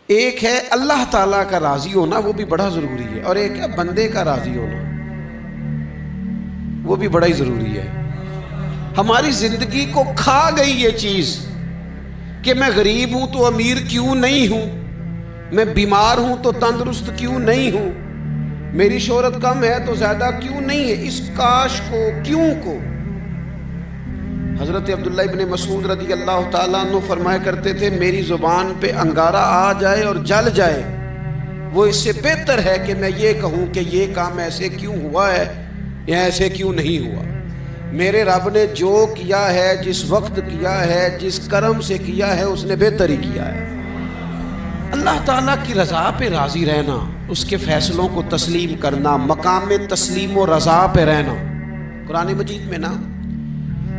ایک ہے اللہ تعالیٰ کا راضی ہونا، وہ بھی بڑا ضروری ہے، اور ایک ہے بندے کا راضی ہونا، وہ بھی بڑا ہی ضروری ہے۔ ہماری زندگی کو کھا گئی یہ چیز کہ میں غریب ہوں تو امیر کیوں نہیں ہوں، میں بیمار ہوں تو تندرست کیوں نہیں ہوں، میری شہرت کم ہے تو زیادہ کیوں نہیں ہے، اس کاش کو کیوں کو۔ حضرت عبداللہ ابن مسعود رضی اللہ تعالیٰ عنہ فرمایا کرتے تھے، میری زبان پہ انگارہ آ جائے اور جل جائے، وہ اس سے بہتر ہے کہ میں یہ کہوں کہ یہ کام ایسے کیوں ہوا ہے یا ایسے کیوں نہیں ہوا۔ میرے رب نے جو کیا ہے، جس وقت کیا ہے، جس کرم سے کیا ہے، اس نے بہتر ہی کیا ہے۔ اللہ تعالیٰ کی رضا پہ راضی رہنا، اس کے فیصلوں کو تسلیم کرنا، مقام تسلیم و رضا پہ رہنا۔ قرآن مجید میں نا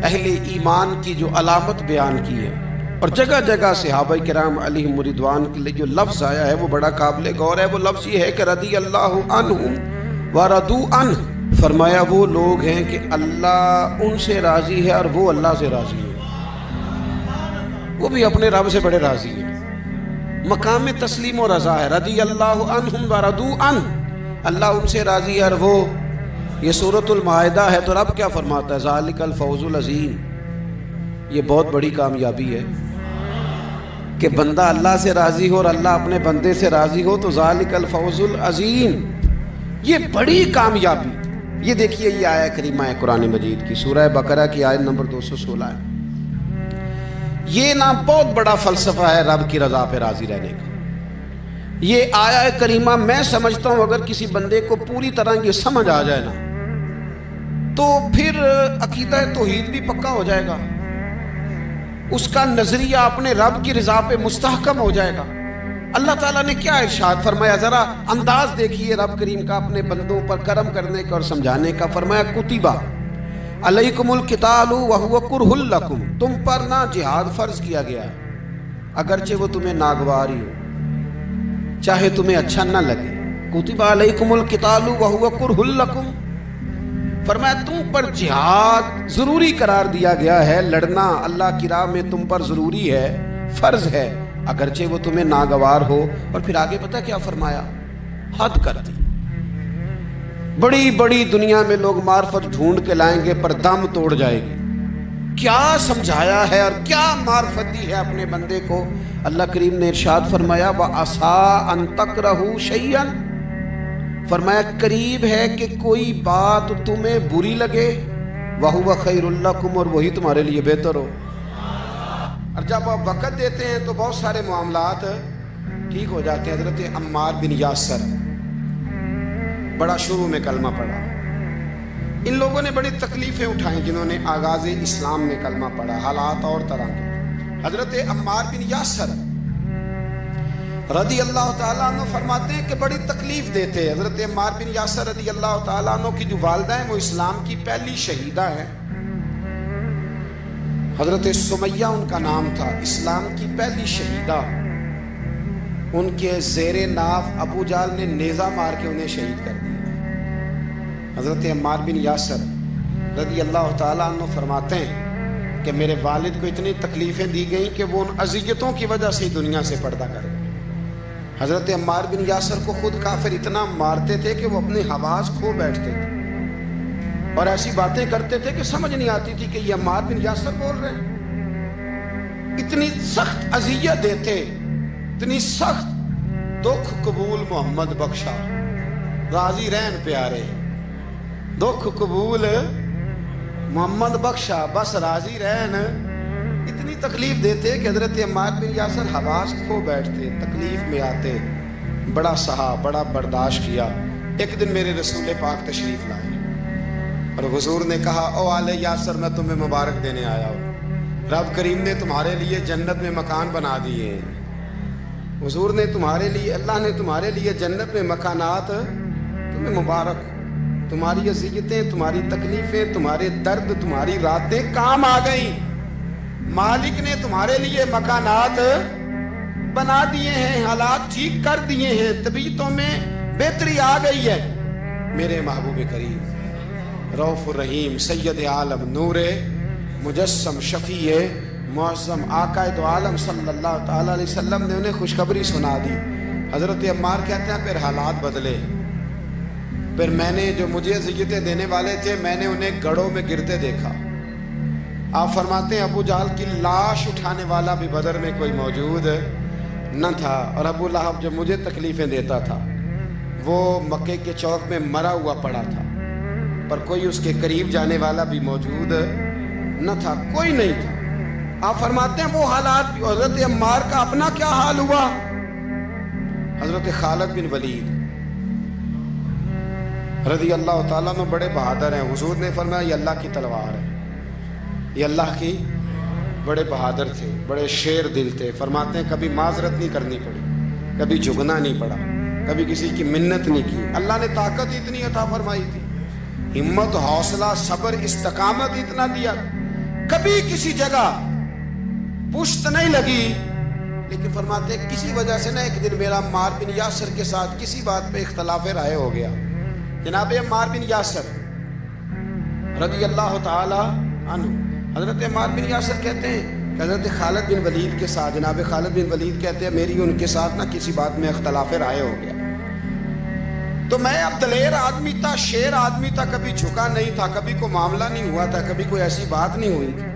اہل ایمان کی جو علامت بیان کی ہے، اور جگہ جگہ صحابہ کرام علیہم رضوان کے لیے جو لفظ آیا ہے وہ بڑا قابل غور ہے۔ وہ لفظ یہ ہے کہ رضی اللہ عنہم ورضوا عنہ، فرمایا وہ لوگ ہیں کہ اللہ ان سے راضی ہے اور وہ اللہ سے راضی ہے، وہ بھی اپنے رب سے بڑے راضی ہیں۔ مقام تسلیم و رضا ہے، رضی اللہ عنہم ورضوا عنہ، اللہ ان سے راضی ہے اور وہ۔ یہ سورۃ المائدہ ہے، تو رب کیا فرماتا ہے؟ ذالک الفوز العظیم، یہ بہت بڑی کامیابی ہے کہ بندہ اللہ سے راضی ہو اور اللہ اپنے بندے سے راضی ہو، تو ذالک الفوز العظیم، یہ بڑی کامیابی۔ یہ دیکھیے یہ آیہ کریمہ ہے قرآن مجید کی، سورہ بقرہ کی آیت نمبر 216 ہے۔ یہ نا بہت بڑا فلسفہ ہے رب کی رضا پہ راضی رہنے کا۔ یہ آیہ کریمہ میں سمجھتا ہوں اگر کسی بندے کو پوری طرح یہ سمجھ آ جائے نا، تو پھر عقیدہ توحید بھی پکا ہو جائے گا، اس کا نظریہ اپنے رب کی رضا پہ مستحکم ہو جائے گا۔ اللہ تعالیٰ نے کیا ارشاد فرمایا، ذرا انداز دیکھیے رب کریم کا اپنے بندوں پر کرم کرنے کا اور سمجھانے کا۔ فرمایا کتبہ علیکم القتال وہو کرہ لکم، تم پر نہ جہاد فرض کیا گیا ہے اگرچہ وہ تمہیں ناگوار ہی ہو، چاہے تمہیں اچھا نہ لگے۔ کتبہ علیکم القتال وہو کرہ لکم، فرمایا تم پر جہاد ضروری قرار دیا گیا ہے، لڑنا اللہ کی راہ میں تم پر ضروری ہے، فرض ہے، اگرچہ وہ تمہیں ناگوار ہو۔ اور پھر آگے پتہ کیا فرمایا؟ حد کر دی۔ بڑی بڑی دنیا میں لوگ معرفت ڈھونڈ کے لائیں گے پر دم توڑ جائے گی۔ کیا سمجھایا ہے اور کیا معرفت دی ہے اپنے بندے کو؟ اللہ کریم نے ارشاد فرمایا وَعَسَىٰ أَن تَكْرَهُوا شَيْئًا، فرمایا قریب ہے کہ کوئی بات تمہیں بری لگے، وَهُوَ خَيْرٌ لَكُمْ، اور وہی تمہارے لیے بہتر ہو۔ اور جب آپ وقت دیتے ہیں تو بہت سارے معاملات ٹھیک ہو جاتے ہیں۔ حضرت عمار بن یاسر بڑا شروع میں کلمہ پڑھا، ان لوگوں نے بڑی تکلیفیں اٹھائیں جنہوں نے آغاز اسلام میں کلمہ پڑھا، حالات اور طرح کے۔ حضرت عمار بن یاسر رضی اللہ تعالیٰ عنہ فرماتے ہیں کہ بڑی تکلیف دیتے۔ حضرت عمار بن یاسر رضی اللہ تعالیٰ عنہ کی جو والدہ ہیں وہ اسلام کی پہلی شہیدہ ہیں، حضرت سمیہ ان کا نام تھا، اسلام کی پہلی شہیدہ۔ ان کے زیر ناف ابو جہل نے نیزہ مار کے انہیں شہید کر دیا۔ حضرت عمار بن یاسر رضی اللہ تعالیٰ عنہ فرماتے ہیں کہ میرے والد کو اتنی تکلیفیں دی گئیں کہ وہ ان اذیتوں کی وجہ سے دنیا سے پردہ کرے۔ حضرت عمار بن یاسر کو خود کافر اتنا مارتے تھے کہ وہ اپنے حواس کھو بیٹھتے تھے اور ایسی باتیں کرتے تھے کہ سمجھ نہیں آتی تھی کہ یہ عمار بن یاسر بول رہے ہیں۔ اتنی سخت اذیت دیتے، اتنی سخت۔ دکھ قبول محمد بخشا، راضی رہن پیارے، دکھ قبول محمد بخشا، بس راضی رہن۔ اتنی تکلیف دیتے کہ حضرت عمار بن یاسر حواس کھو بیٹھتے، تکلیف میں آتے، بڑا سہا، بڑا برداشت کیا۔ ایک دن میرے رسول پاک تشریف لائے اور حضور نے کہا او آل یاسر میں تمہیں مبارک دینے آیا ہوں، رب کریم نے تمہارے لیے جنت میں مکان بنا دیے ہیں۔ حضور نے تمہارے لیے، اللہ نے تمہارے لیے جنت میں مکانات، تمہیں مبارک، تمہاری اذیتیں، تمہاری تکلیفیں، تمہارے درد، تمہاری راتیں کام آ گئیں، مالک نے تمہارے لیے مکانات بنا دیے ہیں، حالات ٹھیک کر دیے ہیں، طبیعتوں میں بہتری آ گئی ہے۔ میرے محبوب کریم رؤوف الرحیم سید عالم نور مجسم شفیع معظم آقا دو عالم صلی اللہ تعالیٰ علیہ وسلم نے انہیں خوشخبری سنا دی. حضرت عمار کہتے ہیں پھر حالات بدلے. پھر میں نے جو مجھے اذیتیں دینے والے تھے میں نے انہیں گڑھوں میں گرتے دیکھا. آپ فرماتے ہیں ابو جہل کی لاش اٹھانے والا بھی بدر میں کوئی موجود نہ تھا. اور ابو لہب جو مجھے تکلیفیں دیتا تھا وہ مکے کے چوک میں مرا ہوا پڑا تھا, پر کوئی اس کے قریب جانے والا بھی موجود نہ تھا, کوئی نہیں تھا. آپ فرماتے ہیں وہ حالات بھی. حضرت عمار کا اپنا کیا حال ہوا؟ حضرت خالد بن ولید رضی اللہ تعالیٰ عنہ بڑے بہادر ہیں. حضور نے فرمایا یہ اللہ کی تلوار ہے, یہ اللہ کی, بڑے بہادر تھے, بڑے شیر دل تھے. فرماتے ہیں کبھی معذرت نہیں کرنی پڑی, کبھی جھکنا نہیں پڑا, کبھی کسی کی منت نہیں کی. اللہ نے طاقت اتنی عطا فرمائی تھی, ہمت, حوصلہ, صبر, استقامت اتنا دیا, کبھی کسی جگہ پشت نہیں لگی. لیکن فرماتے ہیں کسی وجہ سے نا ایک دن میرا عمار بن یاسر کے ساتھ کسی بات پہ اختلاف رائے ہو گیا. جناب عمار بن یاسر رضی اللہ تعالی عنہ, حضرت عمار بن یاسر کہتے ہیں کہ حضرت خالد بن ولید کے ساتھ, جناب خالد بن ولید کہتے ہیں میری ان کے ساتھ نا کسی بات میں اختلاف رائے ہو گیا. تو میں اب دلیر آدمی تھا, شیر آدمی تھا, کبھی جھکا نہیں تھا, کبھی کوئی معاملہ نہیں ہوا تھا, کبھی کوئی ایسی بات نہیں ہوئی تھی.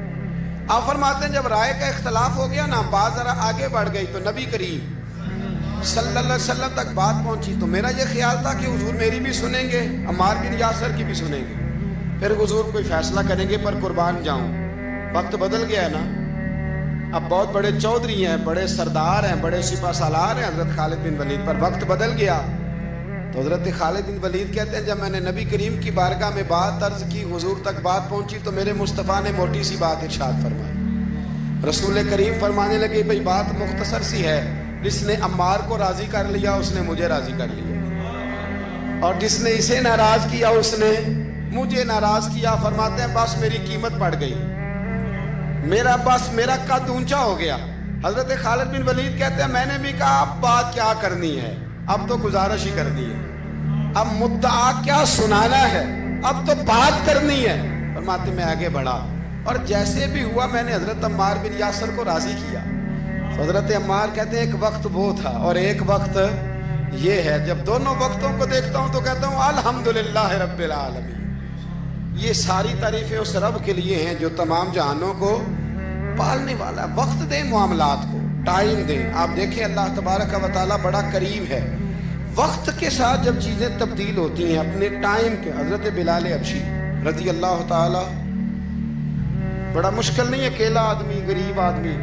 آپ فرماتے ہیں جب رائے کا اختلاف ہو گیا نا, بات ذرا آگے بڑھ گئی تو نبی کریم صلی اللہ علیہ وسلم تک بات پہنچی. تو میرا یہ خیال تھا کہ حضور میری بھی سنیں گے, عمار بن یاسر کی بھی سنیں گے, پھر حضور کوئی فیصلہ کریں گے, پر قربان جاؤں وقت بدل گیا ہے نا. اب بہت بڑے چودھری ہیں, بڑے سردار ہیں, بڑے سپہ سالار ہیں حضرت خالد بن ولید, پر وقت بدل گیا. تو حضرت خالد بن ولید کہتے ہیں جب میں نے نبی کریم کی بارگاہ میں بات عرض کی, حضور تک بات پہنچی, تو میرے مصطفیٰ نے موٹی سی بات ارشاد فرمائی. رسول کریم فرمانے لگے بھئی بات مختصر سی ہے, جس نے عمار کو راضی کر لیا اس نے مجھے راضی کر لیا, اور جس نے اسے ناراض کیا اس نے مجھے ناراض کیا. فرماتے ہیں بس میری قیمت پڑ گئی, میرا قد اونچا ہو گیا. حضرت خالد بن ولید کہتے ہیں میں نے بھی کہا اب بات کیا کرنی ہے, اب تو گزارش ہی کرنی ہے, اب مدعا کیا سنانا ہے, اب تو بات کرنی ہے. فرماتے میں آگے بڑھا, اور جیسے بھی ہوا میں نے حضرت عمار بن یاسر کو راضی کیا. حضرت عمار کہتے ہیں ایک وقت وہ تھا اور ایک وقت یہ ہے, جب دونوں وقتوں کو دیکھتا ہوں تو کہتا ہوں الحمدللہ رب العالمین. یہ ساری تعریفیں اس رب کے لیے ہیں جو تمام جہانوں کو پالنے والا. وقت دیں معاملات کو, ٹائم دیں. آپ دیکھیں اللہ تبارک و تعالیٰ بڑا کریم ہے, وقت کے ساتھ جب چیزیں تبدیل ہوتی ہیں اپنے ٹائم کے. حضرت بلال حبشی رضی اللہ تعالیٰ, بڑا مشکل نہیں, اکیلا آدمی, غریب آدمی,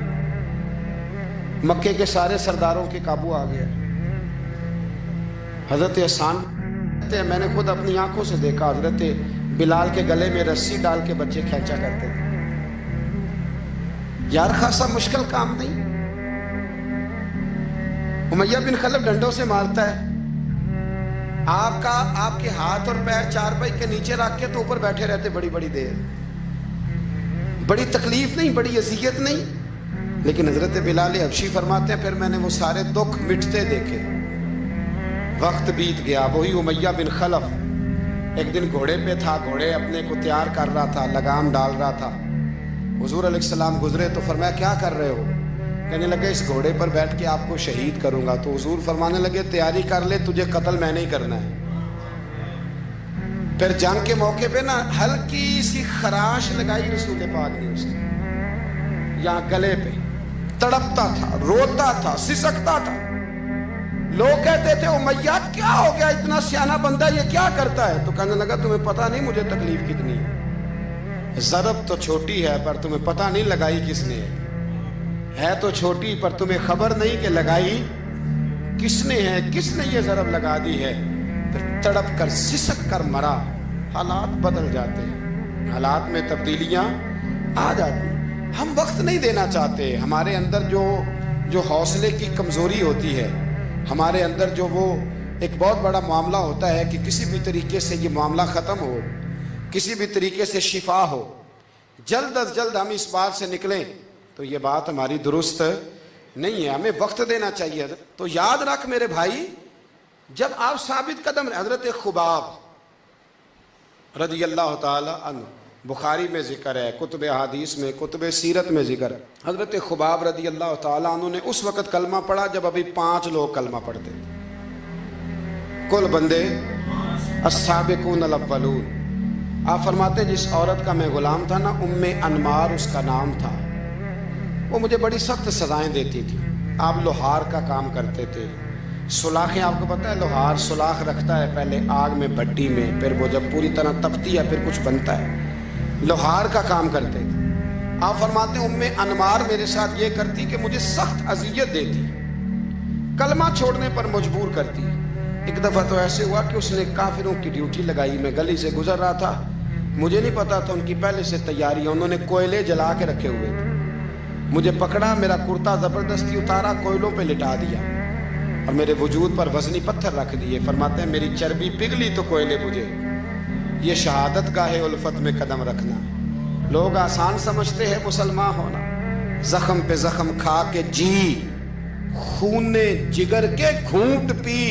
مکے کے سارے سرداروں کے قابو آ گیا. حضرت حسان میں نے خود اپنی آنکھوں سے دیکھا, حضرت بلال کے گلے میں رسی ڈال کے بچے کھینچا کرتے تھے. یار خاصا مشکل کام نہیں. امیہ بن خلف ڈنڈوں سے مارتا ہے, آپ کے ہاتھ اور پیر چارپائی کے نیچے رکھ کے تو اوپر بیٹھے رہتے بڑی بڑی دیر. بڑی تکلیف نہیں, بڑی اذیت نہیں. لیکن حضرت بلال حبشی فرماتے ہیں پھر میں نے وہ سارے دکھ مٹتے دیکھے. وقت بیت گیا. وہی امیہ بن خلف ایک دن گھوڑے پہ تھا, گھوڑے اپنے کو تیار کر رہا تھا, لگام ڈال رہا تھا. حضور علیہ السلام گزرے تو فرمایا کیا کر رہے ہو؟ کہنے لگے اس گھوڑے پر بیٹھ کے آپ کو شہید کروں گا. تو حضور فرمانے لگے تیاری کر لے, تجھے قتل میں نہیں کرنا ہے. پھر جنگ کے موقع پہ نا ہلکی سی خراش لگائی رسول پاک نے اس نے یہاں گلے پہ. تڑپتا تھا, روتا تھا, سسکتا تھا. لوگ کہتے تھے امیہ کیا ہو گیا, اتنا سیانہ بندہ یہ کیا کرتا ہے؟ تو کہنے لگا تمہیں پتہ نہیں مجھے تکلیف کتنی ہے. ضرب تو چھوٹی ہے پر تمہیں پتہ نہیں لگائی کس نے ہے تو چھوٹی, پر تمہیں خبر نہیں کہ لگائی کس نے ہے, کس نے یہ ضرب لگا دی ہے. پھر تڑپ کر سسک کر مرا. حالات بدل جاتے ہیں, حالات میں تبدیلیاں آ جاتی ہیں. ہم وقت نہیں دینا چاہتے. ہمارے اندر جو حوصلے کی کمزوری ہوتی ہے, ہمارے اندر جو وہ ایک بہت بڑا معاملہ ہوتا ہے کہ کسی بھی طریقے سے یہ معاملہ ختم ہو, کسی بھی طریقے سے شفا ہو, جلد از جلد ہم اس بات سے نکلیں, تو یہ بات ہماری درست نہیں ہے. ہمیں وقت دینا چاہیے. تو یاد رکھ میرے بھائی, جب آپ ثابت قدم, حضرت خباب رضی اللہ تعالی عنہ بخاری میں ذکر ہے، کتب حدیث میں، کتب سیرت میں ذکر ہے۔ حضرت خباب رضی اللہ تعالیٰ عنہ نے اس وقت کلمہ پڑھا جب ابھی 5 لوگ کلمہ پڑھتے تھے، کل بندے السابقون الاولون۔ آپ فرماتے ہیں جس عورت کا میں غلام تھا نا، ام انمار اس کا نام تھا، وہ مجھے بڑی سخت سزائیں دیتی تھی۔ آپ لوہار کا کام کرتے تھے، سلاخیں، آپ کو پتہ ہے لوہار سلاخ رکھتا ہے پہلے آگ میں بھٹی میں، پھر وہ جب پوری طرح تپتی ہے پھر کچھ بنتا ہے، لوہار کا کام کرتے تھے۔ آپ فرماتے ہیں ام انمار میرے ساتھ یہ کرتی کہ مجھے سخت اذیت دیتی، کلمہ چھوڑنے پر مجبور کرتی۔ ایک دفعہ تو ایسے ہوا کہ اس نے کافروں کی ڈیوٹی لگائی، میں گلی سے گزر رہا تھا، مجھے نہیں پتا تھا ان کی پہلے سے تیاری ہے، انہوں نے کوئلے جلا کے رکھے ہوئے تھے، مجھے پکڑا، میرا کرتا زبردستی اتارا، کوئلوں پہ لٹا دیا اور میرے وجود پر وزنی پتھر رکھ دیے۔ فرماتے ہیں میری چربی پگھلی تو کوئلے بجھے۔ یہ شہادت گاہ الفت میں قدم رکھنا لوگ آسان سمجھتے ہیں مسلمان ہونا، زخم پہ زخم کھا کے جی، خون جگر کے گھونٹ پی،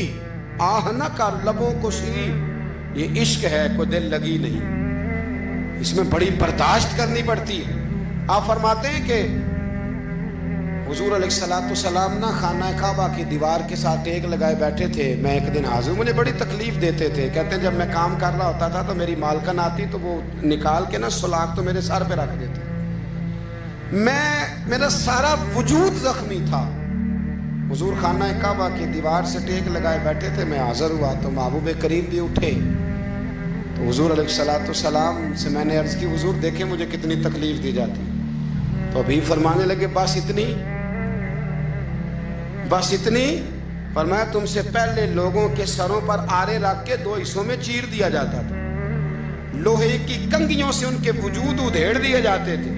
آہ نہ کر لبوں کو سی، یہ عشق ہے کوئی دل لگی نہیں، اس میں بڑی برداشت کرنی پڑتی ہے۔ آپ فرماتے ہیں کہ حضور علیہ السلام نا خانہ کعبہ کی دیوار کے ساتھ ٹیک لگائے بیٹھے تھے، میں ایک دن حاضر، مجھے بڑی تکلیف دیتے تھے، کہتے ہیں جب میں کام کر رہا ہوتا تھا تو میری مالکن آتی تو وہ نکال کے نا سلاخ تو میرے سر پہ رکھ دیتے، میرا سارا وجود زخمی تھا۔ حضور خانہ کعبہ کی دیوار سے ٹیک لگائے بیٹھے تھے، میں حاضر ہوا تو محبوب کریم بھی اٹھے، تو حضور علیہ السلام سے میں نے عرض کی حضور دیکھیں مجھے کتنی تکلیف دی جاتی، تو ابھی فرمانے لگے بس اتنی، بس اتنی؟ فرمایا تم سے پہلے لوگوں کے سروں پر آرے رکھ کے 2 حصوں میں چیر دیا جاتا تھا، لوہے کی کنگھیوں سے ان کے وجود ادھیڑ دیے جاتے تھے،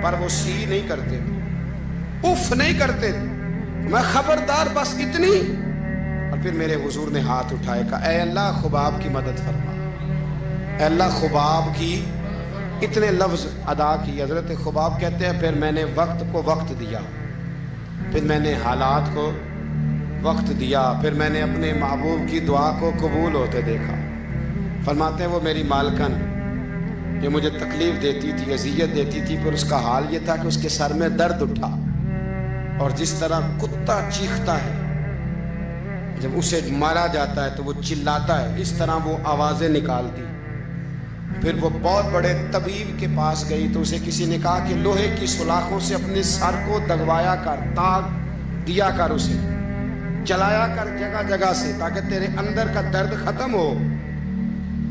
پر وہ سی نہیں کرتے تھے، اف نہیں کرتے تھے، میں خبردار بس اتنی؟ اور پھر میرے حضور نے ہاتھ اٹھائے، کہا اے اللہ خباب کی مدد فرما، اے اللہ خباب کی، اتنے لفظ ادا کی۔ حضرت خباب کہتے ہیں پھر میں نے وقت کو وقت دیا، پھر میں نے حالات کو وقت دیا، پھر میں نے اپنے محبوب کی دعا کو قبول ہوتے دیکھا۔ فرماتے ہیں وہ میری مالکن یہ مجھے تکلیف دیتی تھی، اذیت دیتی تھی، پھر اس کا حال یہ تھا کہ اس کے سر میں درد اٹھا، اور جس طرح کتا چیختا ہے جب اسے مارا جاتا ہے تو وہ چلاتا ہے، اس طرح وہ آوازیں نکالتی۔ پھر وہ بہت بڑے طبیب کے پاس گئی تو اسے کسی نے کہا کہ لوہے کی سلاخوں سے اپنے سر کو دگوایا کر، داغ دیا کر، اسے چلایا کر جگہ جگہ سے تاکہ تیرے اندر کا درد ختم ہو۔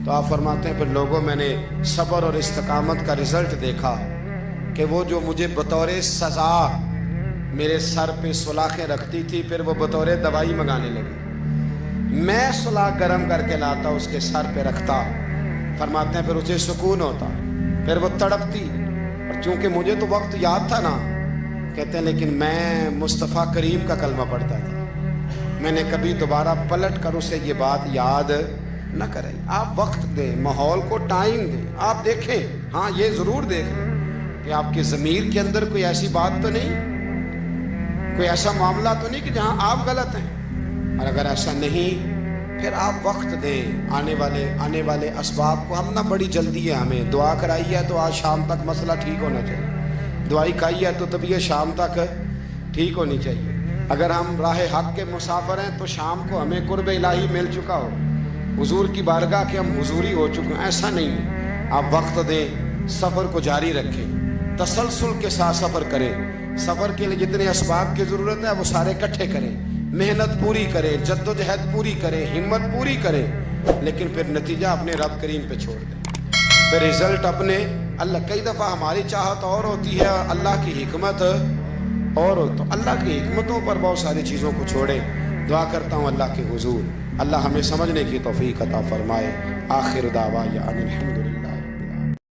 تو آپ فرماتے ہیں پھر لوگوں میں نے صبر اور استقامت کا رزلٹ دیکھا کہ وہ جو مجھے بطور سزا میرے سر پہ سلاخیں رکھتی تھی، پھر وہ بطور دوائی منگانے لگی، میں سلاخ گرم کر کے لاتا اس کے سر پہ رکھتا، فرماتے ہیں پھر اسے سکون ہوتا، پھر وہ تڑپتی، اور چونکہ مجھے تو وقت یاد تھا نا، کہتے ہیں لیکن میں مصطفیٰ کریم کا کلمہ پڑھتا تھا، میں نے کبھی دوبارہ پلٹ کر اسے یہ بات یاد نہ کریں۔ آپ وقت دیں، ماحول کو ٹائم دیں، آپ دیکھیں، ہاں یہ ضرور دیکھ لیں کہ آپ کے ضمیر کے اندر کوئی ایسی بات تو نہیں، کوئی ایسا معاملہ تو نہیں کہ جہاں آپ غلط ہیں، اور اگر ایسا نہیں پھر آپ وقت دیں آنے والے اسباب کو۔ ہم نہ بڑی جلدی ہے، ہمیں دعا کرائی ہے تو آج شام تک مسئلہ ٹھیک ہونا چاہیے، دعائی کھائی ہے تو طبیعت شام تک ٹھیک ہونی چاہیے۔ اگر ہم راہ حق کے مسافر ہیں تو شام کو ہمیں قرب الہی مل چکا ہو، حضور کی بارگاہ کے ہم حضوری ہو چکے ہیں، ایسا نہیں ہے۔ آپ وقت دیں، سفر کو جاری رکھیں، تسلسل کے ساتھ سفر کریں، سفر کے لیے جتنے اسباب کی ضرورت ہے وہ سارے اکٹھے کریں، محنت پوری کریں، جد و جہد پوری کریں، ہمت پوری کریں، لیکن پھر نتیجہ اپنے رب کریم پہ چھوڑ دیں، پھر رزلٹ اپنے اللہ۔ کئی دفعہ ہماری چاہت اور ہوتی ہے اور اللہ کی حکمت اور ہو، تو اللہ کی حکمتوں پر بہت ساری چیزوں کو چھوڑیں۔ دعا کرتا ہوں اللہ کے حضور اللہ ہمیں سمجھنے کی توفیق عطا فرمائے۔ آخر دعوانا الحمدللہ۔